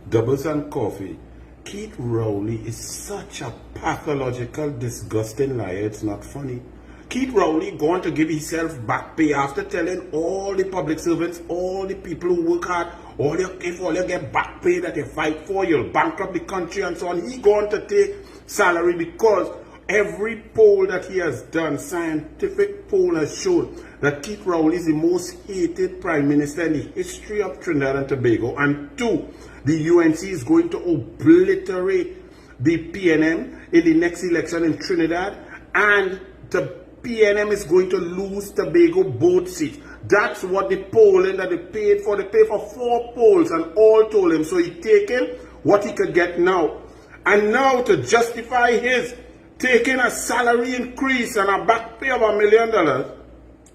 Doubles and Coffee. Keith Rowley is such a pathological, disgusting liar. It's not funny. Keith Rowley going to give himself back pay after telling all the public servants, all the people who work hard, if all you get back pay that you fight for, you'll bankrupt the country and so on. He going to take salary because every poll that he has done, scientific poll, has shown that Keith Rowley is the most hated prime minister in the history of Trinidad and Tobago. And two, the UNC is going to obliterate the PNM in the next election in Trinidad, and the PNM is going to lose Tobago both seats. That's what the polling that they paid for. They paid for 4 polls and all told him. So he taken what he could get now. And now to justify his taking a salary increase and a back pay of $1 million,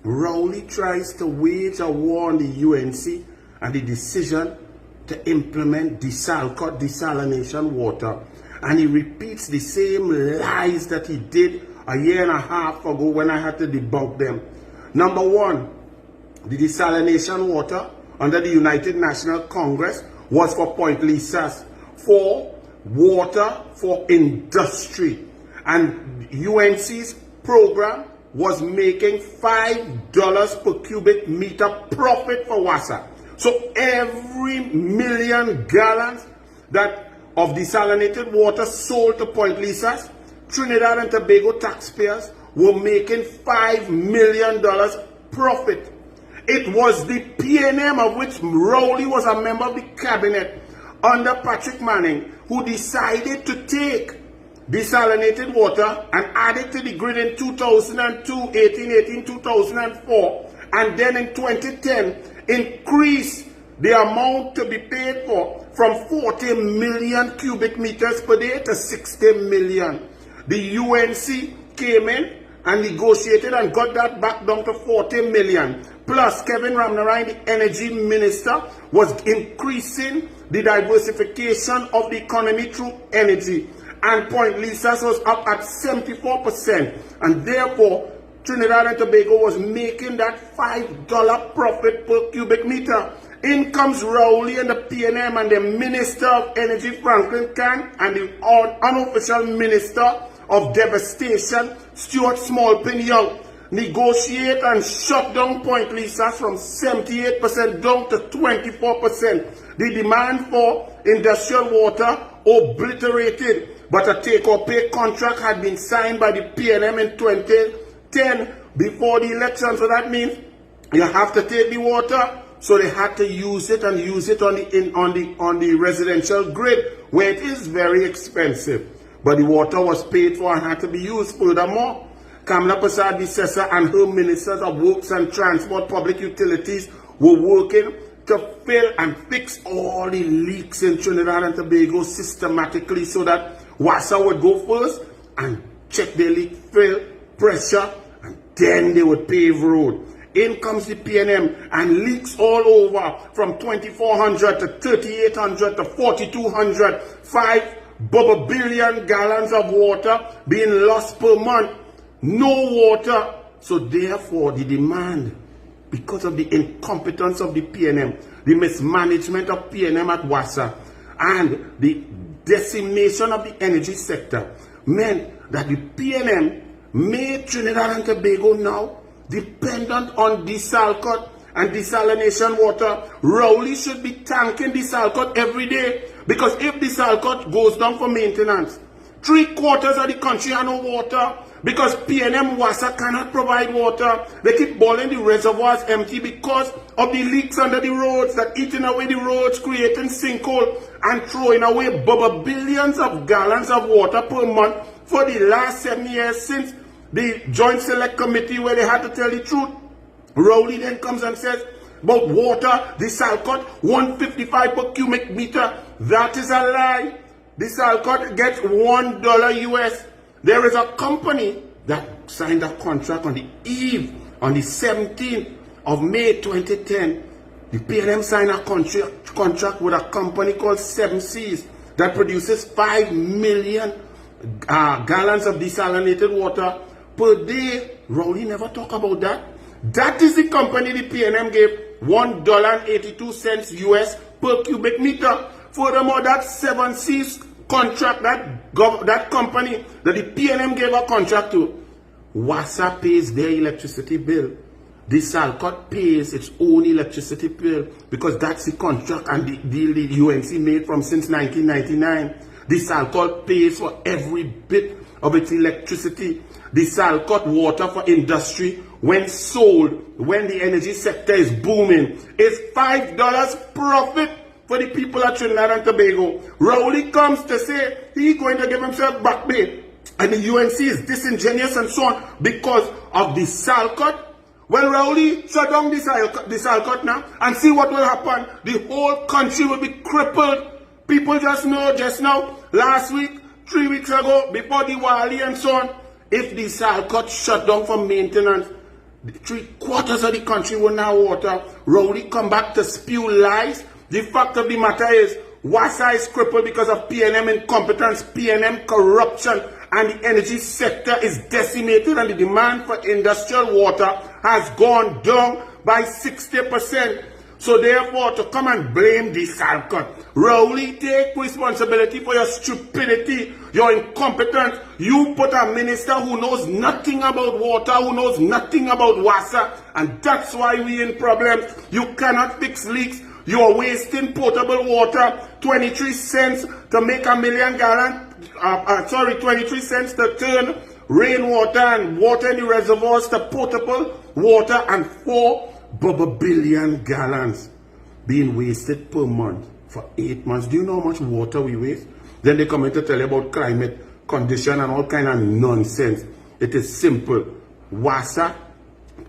Rowley tries to wage a war on the UNC and the decision to implement desalination water. And he repeats the same lies that he did a year and a half ago when I had to debunk them. Number one, the desalination water under the United National Congress was for Point Lisas, for water for industry. And UNC's program was making $5 per cubic meter profit for WASA. So every million gallons that of desalinated water sold to Point Lisas, Trinidad and Tobago taxpayers were making $5 million profit. It was the PNM, of which Rowley was a member of the cabinet under Patrick Manning, who decided to take desalinated water and add it to the grid in 2002, 2004, and then in 2010 increase the amount to be paid for from 40 million cubic meters per day to 60 million. The UNC came in and negotiated and got that back down to 40 million. Plus, Kevin Ramnarine, the energy minister, was increasing the diversification of the economy through energy. And Point Lisas was up at 74%. And therefore, Trinidad and Tobago was making that $5 profit per cubic meter. In comes Rowley and the PNM and the Minister of Energy, Franklin Kang, and the unofficial Minister of Devastation, Stuart Smallpin Young, negotiate and shut down Point Lisas from 78% down to 24%. The demand for industrial water obliterated, but a take-or-pay contract had been signed by the PNM in 2010 before the election. So that means you have to take the water. So they had to use it and use it on the residential grid, where it is very expensive. But the water was paid for and had to be used. Furthermore, Kamala Prasad-Visesa and her ministers of Works and Transport, Public Utilities, were working to fill and fix all the leaks in Trinidad and Tobago systematically so that WASA would go first and check their leak fill pressure, and then they would pave road. In comes the PNM and leaks all over from 2,400 to 3,800 to 4,200, 5 billion gallons of water being lost per month. No water. So therefore the demand, because of the incompetence of the PNM, the mismanagement of PNM at WASA, and the decimation of the energy sector, meant that the PNM made Trinidad and Tobago now dependent on desalcut and desalination water. Rowley should be tanking desalcut every day, because if desalcut goes down for maintenance, 3/4 of the country have no water, because PNM WASA cannot provide water. They keep boiling the reservoirs empty because of the leaks under the roads that eating away the roads, creating sinkhole and throwing away billions of gallons of water per month for the last 7 years since the Joint Select Committee, where they had to tell the truth. Rowley then comes and says about water, desalcut, 155 per cubic meter. That is a lie. Desalcut gets $1 US. There is a company that signed a contract on the eve, on the 17th of May 2010. The PNM signed a contract with a company called 7 Seas that produces 5 million gallons of desalinated water per day. Rowley never talk about that. That is the company the PNM gave $1.82 US per cubic meter. Furthermore, that 7 Seas contract, that company that the PNM gave a contract to, WASA pays their electricity bill. Desalination pays its own electricity bill because that's the contract and the deal the UNC made from since 1999. Desalination pays for every bit of its electricity. Desalination water for industry, when sold, when the energy sector is booming, is $5 profit for the people of Trinidad and Tobago. Rowley comes to say he's going to give himself back pay, and the UNC is disingenuous and so on because of the Desalination. Well, Rowley, shut down this Desalination now and see what will happen. The whole country will be crippled. People just now, last week, 3 weeks ago, before Diwali and so on, if the Desalination shut down for maintenance, 3/4 of the country will now water. Rowley come back to spew lies. The fact of the matter is, WASA is crippled because of PNM incompetence, PNM corruption, and the energy sector is decimated, and the demand for industrial water has gone down by 60%. So therefore, to come and blame the Desalination, Rowley, take responsibility for your stupidity, your incompetence. You put a minister who knows nothing about water, who knows nothing about WASA, and that's why we're in problems. You cannot fix leaks. You are wasting potable water, 23 cents to make a million gallons. 23 cents to turn rainwater and water in the reservoirs to potable water, and 4 billion gallons being wasted per month for 8 months. Do you know how much water we waste? Then they come in to tell you about climate condition and all kind of nonsense. It is simple. WASA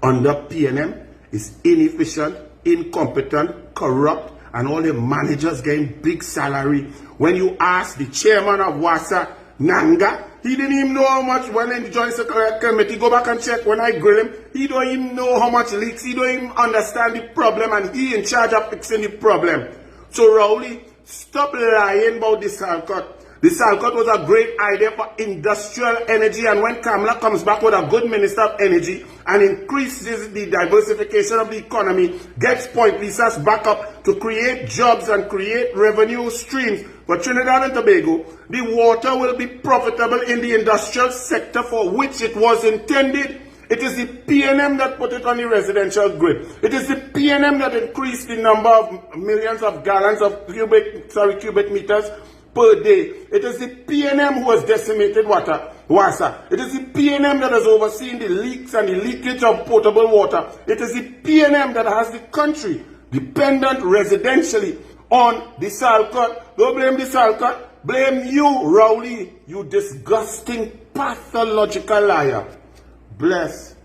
under PNM is inefficient, incompetent, corrupt, and all the managers getting big salary. When you ask the chairman of WASA, Nanga, he didn't even know how much. When in the Joint Secretariat Committee, go back and check when I grill him, he don't even know how much leaks, he don't even understand the problem, and he in charge of fixing the problem. So Rowley, stop lying about this Desalination. Desalination was a great idea for industrial energy, and when Kamala comes back with a good minister of energy and increases the diversification of the economy, gets Point Lisas back up to create jobs and create revenue streams for Trinidad and Tobago, the water will be profitable in the industrial sector for which it was intended. It is the PNM that put it on the residential grid. It is the PNM that increased the number of millions of gallons of cubic meters per day. It is the PNM who has decimated WASA. It is the PNM that has overseen the leaks and the leakage of potable water. It is the PNM that has the country dependent residentially on Desalination. Don't blame Desalination. Blame you, Rowley, you disgusting, pathological liar. Bless.